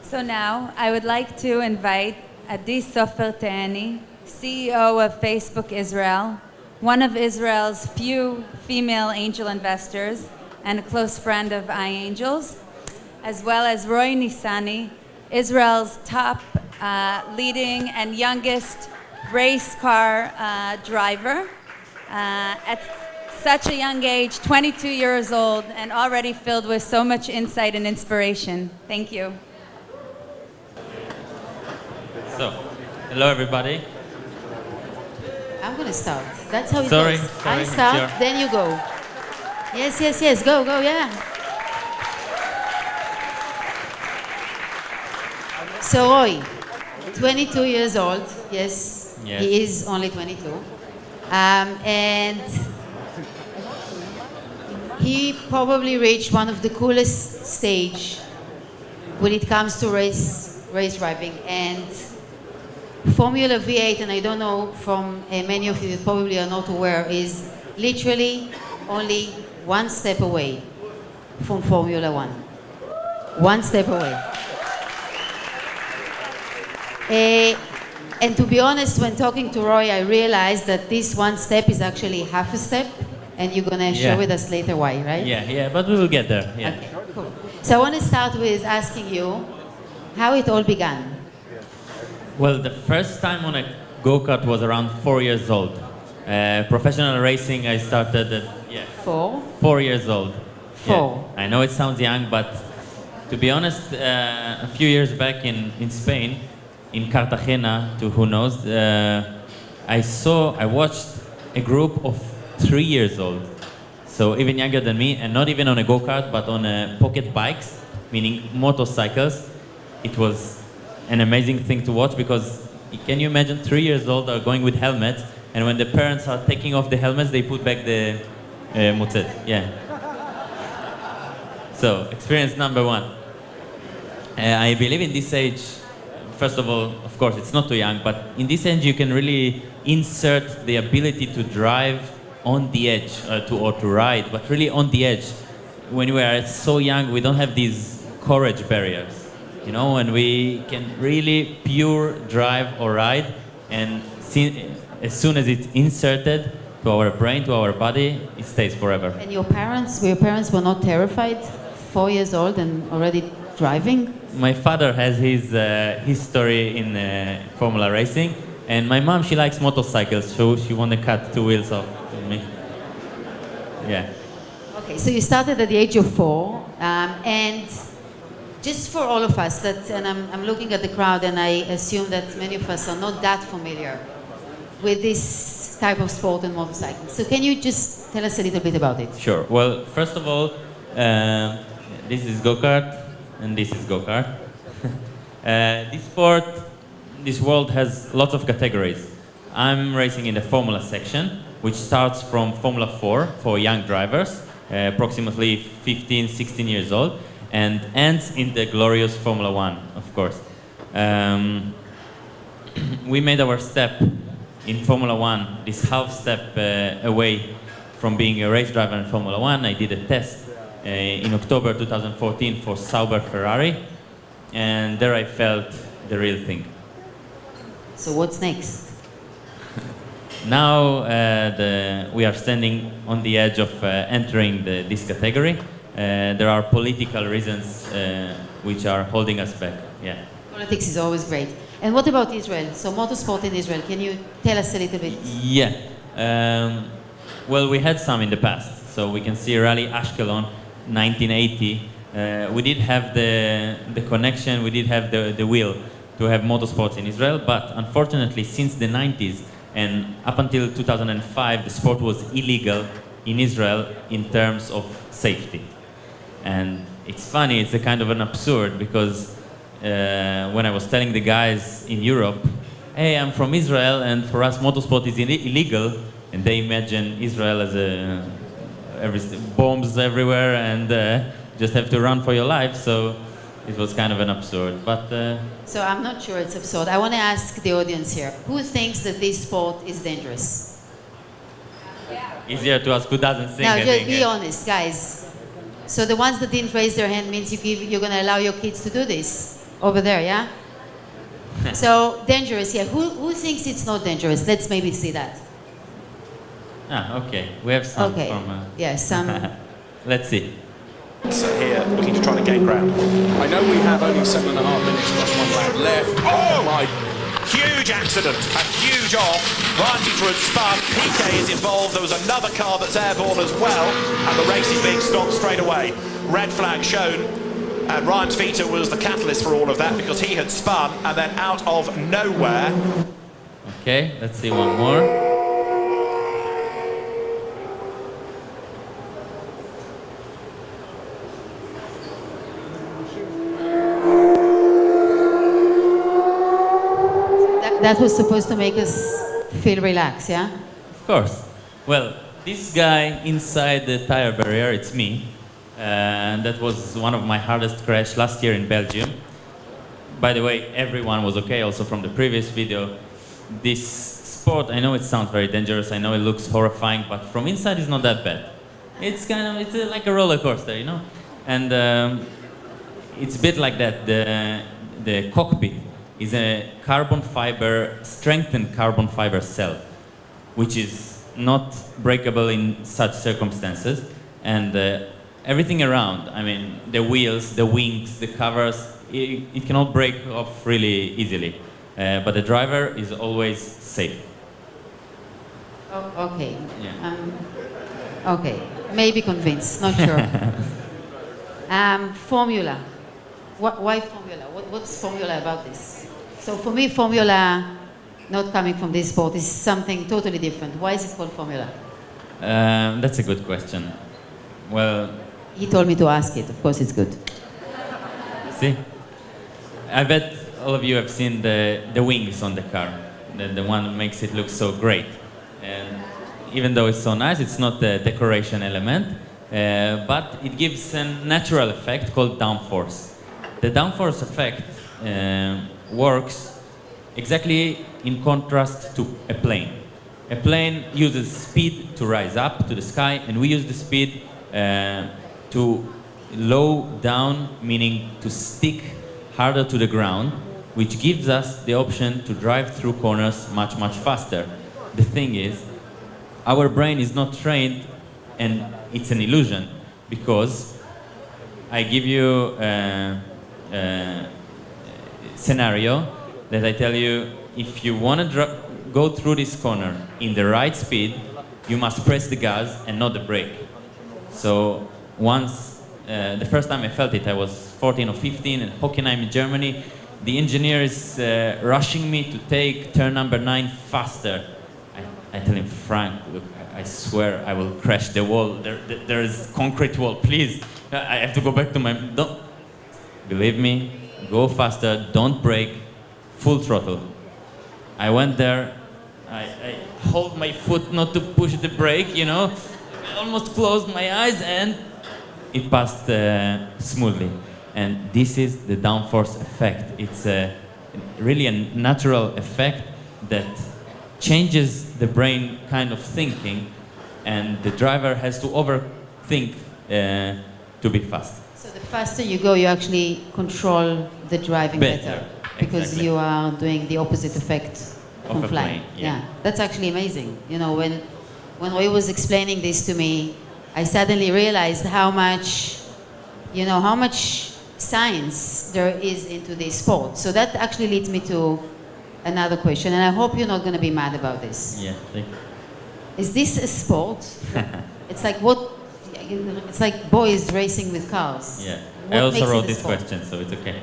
So now I would like to invite Adi Soffer Teeni, CEO of Facebook Israel, one of Israel's few female angel investors and a close friend of iAngels, as well as Roy Nissany, Israel's top leading and youngest race car driver. At such a young age, 22 years old, and already filled with so much insight and inspiration. Thank you. So, hello everybody. I'm going to start. That's how it Sorry, goes. sorry, I start, sure. then you go. Yes. Go, yeah. So Roy, 22 years old. Yes. He is only 22. And he probably reached one of the coolest stage when it comes to race driving. And Formula V8, and I don't know from many of you that probably are not aware, is literally only one step away from Formula One. One step away. And to be honest, when talking to Roy, I realized that this one step is actually half a step, and you're going to share with us later why, right? Yeah, but we will get there. Yeah. Okay, cool. So I want to start with asking you how it all began. Well, the first time on a go-kart was around 4 years old. Professional racing, I started at 4 years old. Four. Yeah. I know it sounds young, but to be honest, a few years back in Spain, in Cartagena, to who knows, I watched a group of 3 years old, so even younger than me, and not even on a go-kart, but on pocket bikes, meaning motorcycles. It was an amazing thing to watch, because can you imagine 3 years old are going with helmets, and when the parents are taking off the helmets, they put back the motzet. Yeah. So, experience number one. I believe in this age, first of all, of course, it's not too young, but in this age you can really insert the ability to drive on the edge, or to ride, but really on the edge. When we are so young, we don't have these courage barriers, you know, and we can really pure drive or ride, and as soon as it's inserted to our brain, to our body, it stays forever. And your parents were not terrified? 4 years old and already driving? My father has his history in Formula racing, and my mom, she likes motorcycles, so she wanted to cut 2 wheels off me. Yeah. Okay, so you started at the age of 4, and just for all of us, and I'm looking at the crowd, and I assume that many of us are not that familiar with this type of sport and motorcycling. So can you just tell us a little bit about it? Sure. Well, first of all, this is go-kart, and this is go-kart. This sport, this world has lots of categories. I'm racing in the Formula section, which starts from Formula 4 for young drivers, approximately 15, 16 years old, and ends in the glorious Formula 1, of course. We made our step in Formula 1, this half step away from being a race driver in Formula 1. I did a test in October 2014 for Sauber Ferrari, and there I felt the real thing. So what's next? Now we are standing on the edge of entering this category. There are political reasons which are holding us back. Yeah. Politics is always great. And what about Israel? So motorsport in Israel, can you tell us a little bit? Yeah. Well, we had some in the past. So we can see Rally Ashkelon, 1980. We did have the connection, we did have the will to have motorsports in Israel, but unfortunately since the 90s and up until 2005, the sport was illegal in Israel in terms of safety. And it's funny, it's a kind of an absurd, because when I was telling the guys in Europe, hey, I'm from Israel and for us motorsport is illegal, and they imagine Israel as bombs everywhere and just have to run for your life, so it was kind of an absurd. But so I'm not sure it's absurd. I want to ask the audience here, who thinks that this sport is dangerous? Easier to ask who doesn't think. Now, just be honest, guys. So the ones that didn't raise their hand means you're going to allow your kids to do this? Over there, yeah? So, dangerous, yeah. Who thinks it's not dangerous? Let's maybe see that. Ah, okay. We have some Okay. from... Yeah, some... Let's see. Here, looking to try to gain ground. I know we have only 7.5 minutes plus 1 lap left. Oh my! Huge accident, a huge off. Ryan Dieter had spun. PK is involved. There was another car that's airborne as well, and the race is being stopped straight away. Red flag shown, and Ryan Dieter was the catalyst for all of that because he had spun and then out of nowhere. Okay, let's see one more. That was supposed to make us feel relaxed, yeah? Of course. Well, this guy inside the tire barrier, it's me. And that was one of my hardest crash last year in Belgium. By the way, everyone was okay also from the previous video. This sport, I know it sounds very dangerous, I know it looks horrifying, but from inside it's not that bad. It's kind of, like a roller coaster, you know? And it's a bit like that. The cockpit is a carbon fiber, strengthened carbon fiber cell, which is not breakable in such circumstances. And everything around, I mean, the wheels, the wings, the covers, it cannot break off really easily. But the driver is always safe. Oh, okay. Yeah. Okay. Maybe convinced, not sure. Formula. Why Formula? What's Formula about this? So for me, Formula, not coming from this sport, is something totally different. Why is it called Formula? That's a good question. Well, He told me to ask it. Of course, it's good. see, I bet all of you have seen the wings on the car, the one that makes it look so great. And even though it's so nice, it's not a decoration element, but it gives a natural effect called downforce. The downforce effect works exactly in contrast to a plane. A plane uses speed to rise up to the sky, and we use the speed to low down, meaning to stick harder to the ground, which gives us the option to drive through corners much, much faster. The thing is, our brain is not trained, and it's an illusion, because I give you a scenario that I tell you, if you want to go through this corner in the right speed, you must press the gas and not the brake. So once, the first time I felt it, I was 14 or 15 in Hockenheim in Germany. The engineer is rushing me to take turn number 9 faster. I tell him, Frank, look, I swear I will crash the wall. There is concrete wall, please. I have to go back to my... Don't. Believe me, go faster, don't brake, full throttle. I went there, I hold my foot not to push the brake, you know. I almost closed my eyes and it passed smoothly. And this is the downforce effect. It's really a natural effect that changes the brain kind of thinking, and the driver has to overthink to be fast. So the faster you go, you actually control the driving better. Because exactly. you are doing the opposite effect from Of a flying. plane, yeah. That's actually amazing. You know, when Roy was explaining this to me, I suddenly realized how much, how much science there is into this sport. So that actually leads me to another question, and I hope you're not going to be mad about this. Yeah, thank you. Is this a sport? It's like what? It's like boys racing with cars. Yeah, What I also makes it wrote a this sport? question, so it's okay.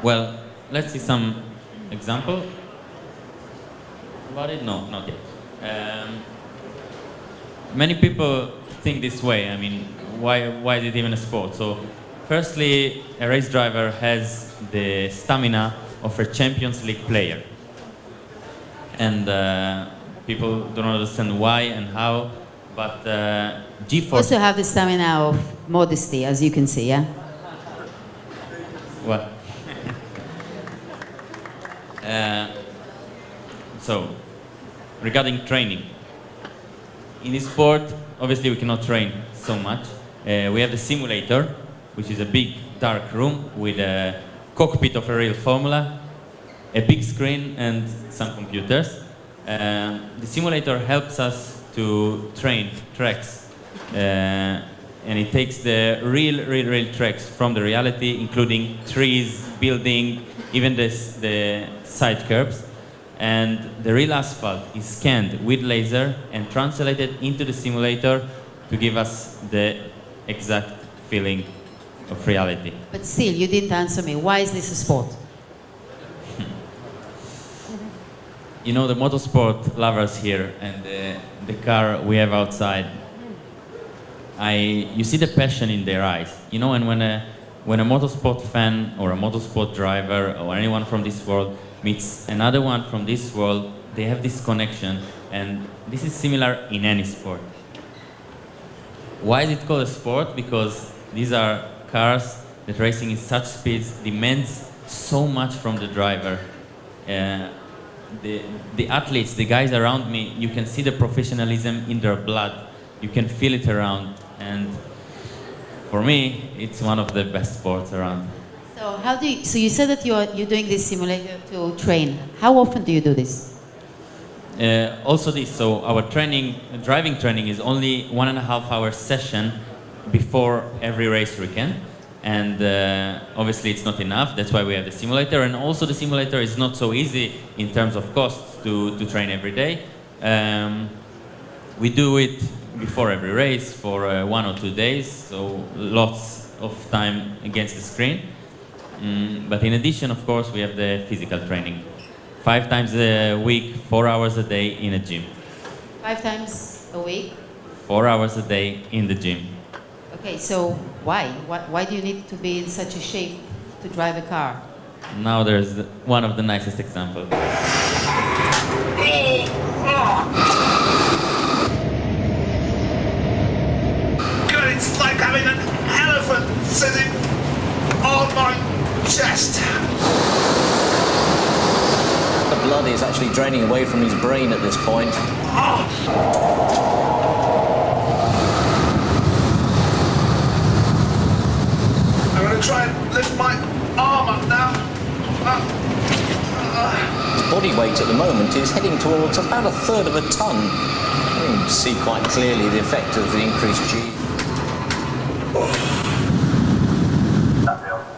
Well, let's see some example about it. No, not yet. Many people think this way. I mean, why is it even a sport? So, firstly, a race driver has the stamina of a Champions League player, and people don't understand why and how. But G-force. Also have the stamina of modesty, as you can see, yeah? What? So, regarding training, in this sport, obviously we cannot train so much. We have the simulator, which is a big dark room with a cockpit of a real Formula, a big screen and some computers. The simulator helps us to train tracks, and it takes the real tracks from the reality, including trees, building, even the side curbs. And the real asphalt is scanned with laser and translated into the simulator to give us the exact feeling of reality. But still, you didn't answer me. Why is this a sport? You know, the motorsport lovers here and the car we have outside, you see the passion in their eyes. You know, and when a motorsport fan or a motorsport driver or anyone from this world meets another one from this world, they have this connection, and this is similar in any sport. Why is it called a sport? Because these are cars that racing in such speeds demands so much from the driver. The athletes, the guys around me, you can see the professionalism in their blood. You can feel it around, and for me, it's one of the best sports around. So so you said that you're doing this simulator to train. How often do you do this? Also this, so our driving training is only 1.5 hour session before every race weekend. And obviously it's not enough, that's why we have the simulator. And also the simulator is not so easy in terms of costs to train every day. We do it before every race for 1 or 2 days, so lots of time against the screen. But in addition, of course, we have the physical training. 5 times a week, 4 hours a day in a gym. 5 times a week? 4 hours a day in the gym. Okay, so why? Why do you need to be in such a shape to drive a car? Now there's one of the nicest examples. God, it's like having an elephant sitting on my chest. The blood is actually draining away from his brain at this point. I'm going to try and lift my arm up now. His body weight at the moment is heading towards about 1/3 of a ton. You can see quite clearly the effect of the increased G.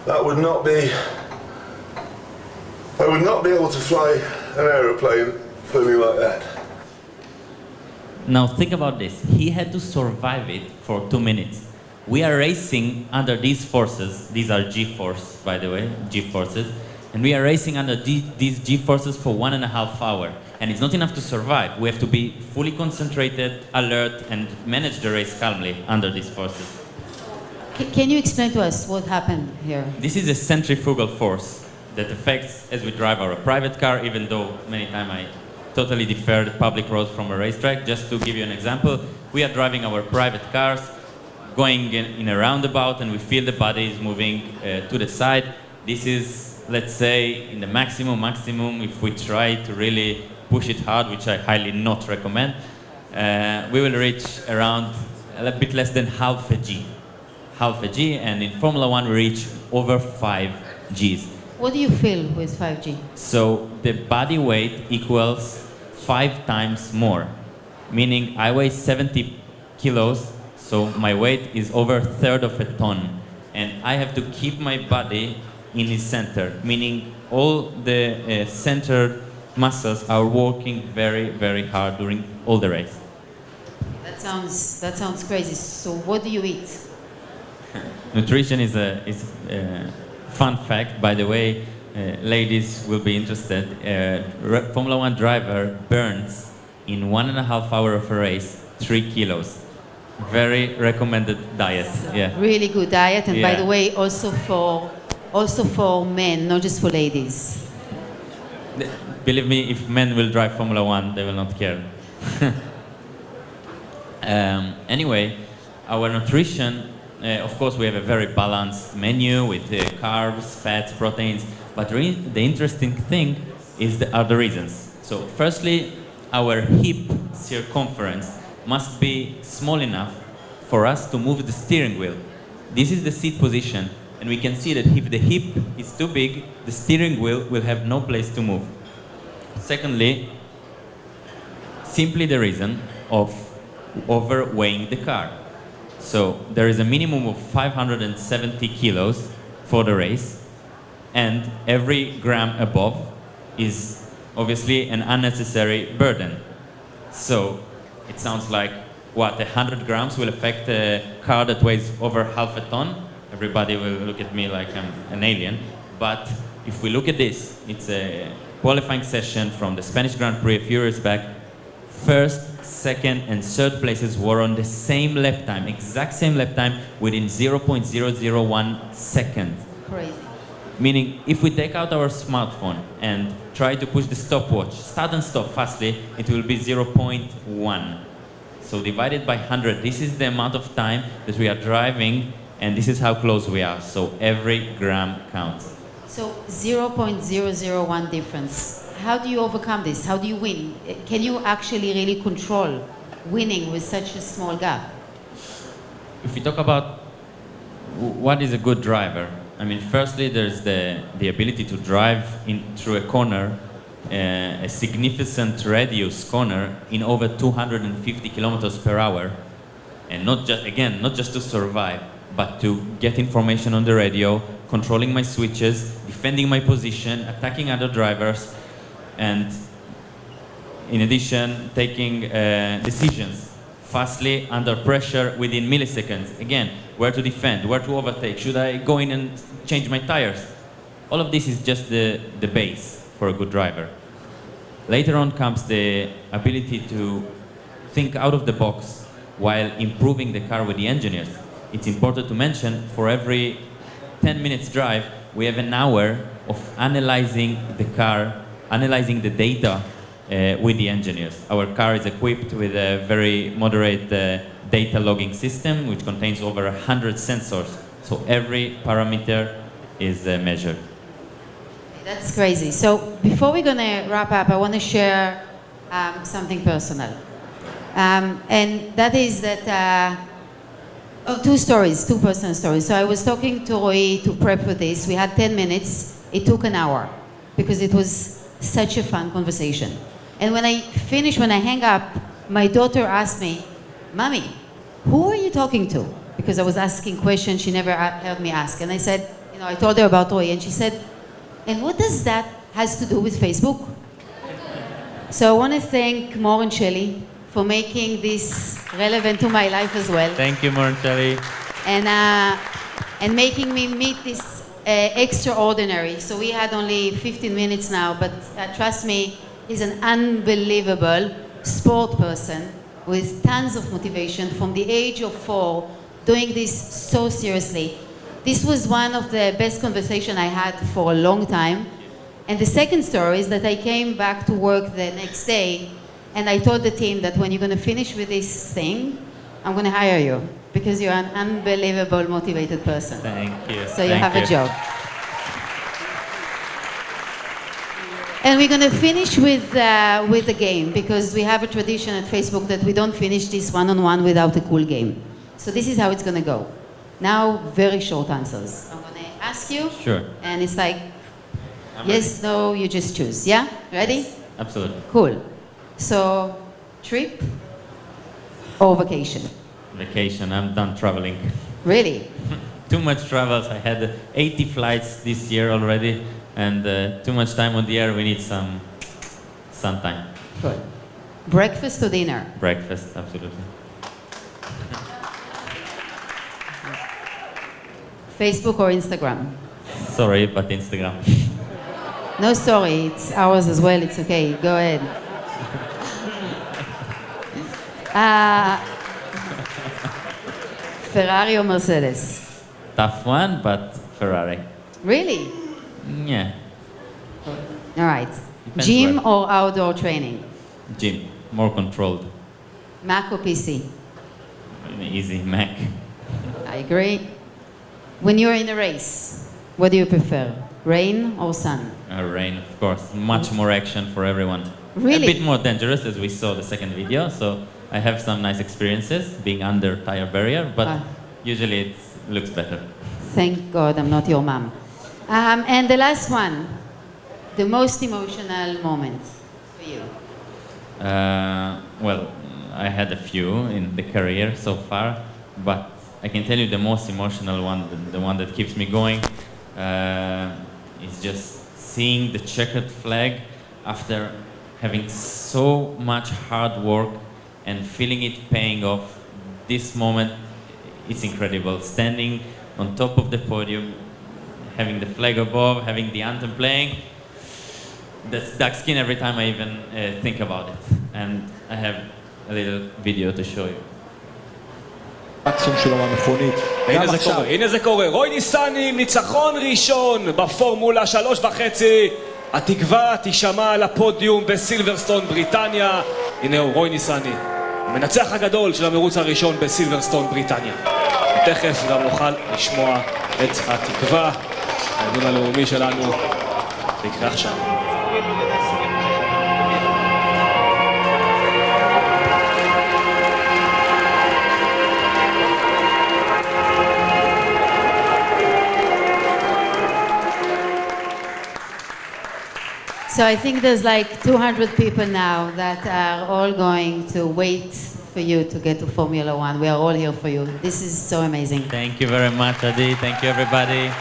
That would not be... I would not be able to fly an aeroplane feeling like that. Now think about this. He had to survive it for 2 minutes. We are racing under these forces. These are G-force, by the way, G-forces. And we are racing under these G-forces for 1.5 hours. And it's not enough to survive. We have to be fully concentrated, alert, and manage the race calmly under these forces. Can you explain to us what happened here? This is a centrifugal force that affects as we drive our private car, even though many times I totally defer the public road from a racetrack. Just to give you an example, we are driving our private cars, going in a roundabout, and we feel the body is moving to the side. This is, let's say, in the maximum, if we try to really push it hard, which I highly not recommend, we will reach around a bit less than half a G, and in Formula 1 we reach over 5 Gs. What do you feel with 5G? So the body weight equals 5 times more, meaning I weigh 70 kilos, so my weight is over 1/3 of a ton, and I have to keep my body in its center, meaning all the center muscles are working very, very hard during all the race. That sounds crazy. So what do you eat? Nutrition is a fun fact, by the way. Ladies will be interested. Formula 1 driver burns in 1.5 hours of a race 3 kilos. Very recommended diet. Yeah. Really good diet, and by Yeah. the way, also for men, not just for ladies. Believe me, if men will drive Formula 1, they will not care. Anyway, our nutrition, of course, we have a very balanced menu with carbs, fats, proteins. But the interesting thing are the reasons. So, firstly, our hip circumference must be small enough for us to move the steering wheel. This is the seat position, and we can see that if the hip is too big, the steering wheel will have no place to move. Secondly, simply the reason of overweighing the car. So there is a minimum of 570 kilos for the race, and every gram above is obviously an unnecessary burden. So it sounds like, what, 100 grams will affect a car that weighs over half a ton? Everybody will look at me like I'm an alien. But if we look at this, it's a qualifying session from the Spanish Grand Prix a few years back. First, second, and third places were on the same lap time, exact same lap time, within 0.001 seconds. Crazy. Meaning, if we take out our smartphone and try to push the stopwatch, start and stop fastly, it will be 0.1. So divided by 100, this is the amount of time that we are driving, and this is how close we are. So every gram counts. So 0.001 difference. How do you overcome this? How do you win? Can you actually really control winning with such a small gap? If we talk about what is a good driver, I mean, firstly, there's the ability to drive through a corner, a significant radius corner in over 250 kilometers per hour, and not just to survive, but to get information on the radio, controlling my switches, defending my position, attacking other drivers, and in addition, taking decisions fastly under pressure within milliseconds. Again, where to defend, where to overtake, should I go in and change my tires? All of this is just the base for a good driver. Later on comes the ability to think out of the box while improving the car with the engineers. It's important to mention, for every 10 minutes drive, we have an hour of analyzing the car, analyzing the data with the engineers. Our car is equipped with a very moderate data logging system, which contains over 100 sensors. So every parameter is measured. That's crazy. So before we're going to wrap up, I want to share something personal. And that is that, two personal stories. So I was talking to Roy to prep for this. We had 10 minutes. It took an hour because it was such a fun conversation. And when I hang up, my daughter asked me, "Mommy, who are you talking to?" Because I was asking questions she never heard me ask. And I said, I told her about Roy, and she said, "And what does that has to do with Facebook?" So I want to thank Mor and Shelly for making this relevant to my life as well. Thank you, Marcelli. And making me meet this extraordinary. So we had only 15 minutes now, but trust me, he's an unbelievable sport person with tons of motivation from the age of 4, doing this so seriously. This was one of the best conversations I had for a long time. And the second story is that I came back to work the next day, and I told the team that when you're going to finish with this thing, I'm going to hire you because you're an unbelievable motivated person. Thank you. So you have a job. And we're going to finish with the game, because we have a tradition at Facebook that we don't finish this one-on-one without a cool game. So this is how it's going to go. Now, very short answers. I'm going to ask you. Sure. And it's like, I'm yes, no, you just choose. Yeah? Ready? Absolutely. Cool. So, trip or vacation? Vacation. I'm done traveling. Really? Too much travels. I had 80 flights this year already, and too much time on the air. We need some sun time. Good. Breakfast or dinner? Breakfast, absolutely. Facebook or Instagram? Sorry, but Instagram. No, sorry. It's ours as well. It's okay. Go ahead. Ferrari or Mercedes? Tough one, but Ferrari. Really? Yeah. All right. Depends Gym where. or outdoor training? Gym. More controlled. Mac or PC? Easy. Mac. I agree. When you're in a race, what do you prefer? Rain or sun? Rain, of course. Much more action for everyone. Really? A bit more dangerous, as we saw the second video. So I have some nice experiences being under tire barrier, but usually it's looks better. Thank God I'm not your mom. And the last one, the most emotional moment for you. Well, I had a few in the career so far, but I can tell you the most emotional one, the one that keeps me going, is just seeing the checkered flag after having so much hard work and feeling it paying off. This moment, it's incredible. Standing on top of the podium, having the flag above, having the anthem playing, that's dark skin every time I even think about it. And I have a little video to show you. הנה זה קורה, רוי ניסני, ניצחון ראשון בפורמולה 3.5. התקווה תישמע על הפודיום בסילברסטון, בריטניה. הנה הוא, רוי ניסני, המנצח הגדול של המרוץ הראשון בסילברסטון, בריטניה. תכף גם נוכל לשמוע את התקווה, הארגון הלאומי שלנו, יקרה עכשיו. So I think there's like 200 people now that are all going to wait for you to get to Formula One. We are all here for you. This is so amazing. Thank you very much, Adi. Thank you, everybody.